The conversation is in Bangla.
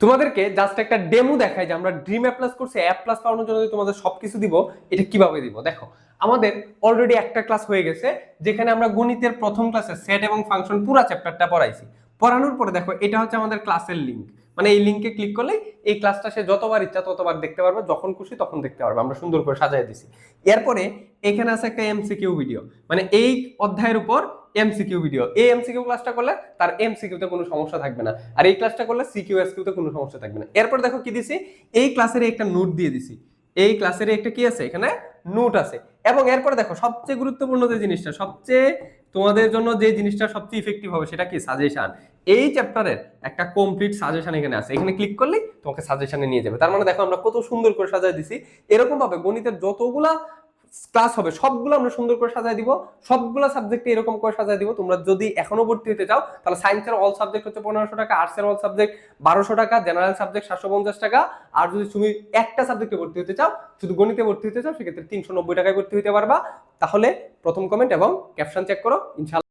তোমাদেরকে জাস্ট একটা ডেমো দেখাই যে আমরা ড্রিম অ্যাপ প্লাস কোর্সে অ্যাপ প্লাস পাওয়ানোর জন্য যে তোমাদের সবকিছু দিব এটা কিভাবে দিব। দেখো আমাদের অলরেডি একটা ক্লাস হয়ে গেছে যেখানে আমরা গণিতের প্রথম ক্লাসে সেট এবং ফাংশন পুরো চ্যাপ্টারটা পড়াইছি। পড়ানোর পরে দেখো এটা হচ্ছে আমাদের ক্লাসের লিংক, মানে এই লিংকে ক্লিক করলে এই ক্লাসটা সে যতবার ইচ্ছা ততবার দেখতে পারবে, যখন খুশি তখন দেখতে পারবে। আমরা সুন্দর করে সাজিয়ে দিছি। এরপরে এখানে আছে একটা এমসিকিউ ভিডিও, মানে এই অধ্যায়ের উপর এমসিকিউ ভিডিও। এই এমসিকিউ ক্লাসটা করলে তার এমসিকিউ তে কোনো সমস্যা থাকবে না, আর এই ক্লাসটা করলে সিকিউ এসকিউ তে কোনো সমস্যা থাকবে না। এরপর দেখো কি দিছি, এই ক্লাসের একটা নোট দিয়ে দিছি। এই ক্লাসের একটা কি আছে, এখানে নোট আছে। এবং এরপর দেখো সবচেয়ে গুরুত্বপূর্ণ যে জিনিসটা, সবচেয়ে তোমাদের জন্য যে জিনিসটা সবচেয়ে ইফেক্টিভ হবে সেটা কি, সাজেশন। এই চ্যাপ্টারের একটা কমপ্লিট সাজেশন এখানে আছে, এখানে ক্লিক করলেই তোমাকে সাজেশনে নিয়ে যাবে। তার মানে দেখো আমরা কত সুন্দর করে সাজায় দিছি। এরকম ভাবে গণিতের যতগুলা ক্লাস হবে সবগুলো আমরা সুন্দর করে সাজায় দিব, সবগুলো সাবজেক্টে এরকম করে সাজায় দিব। তোমরা যদি এখনো ভর্তি হতে চাও তাহলে সায়েন্সের অল সাবজেক্ট হচ্ছে 1500 টাকা, আর্টসের অল সাবজেক্ট 1200 টাকা, জেনারেল সাবজেক্ট 750 টাকা। আর যদি তুমি একটা সাবজেক্টে ভর্তি হতে চাও, শুধু গণিতে ভর্তি হতে চাও, সেক্ষেত্রে 390 টাকায় ভর্তি হতে পারবা। তাহলে প্রথম কমেন্ট এবং ক্যাপশন চেক করো, ইনশাআল্লাহ।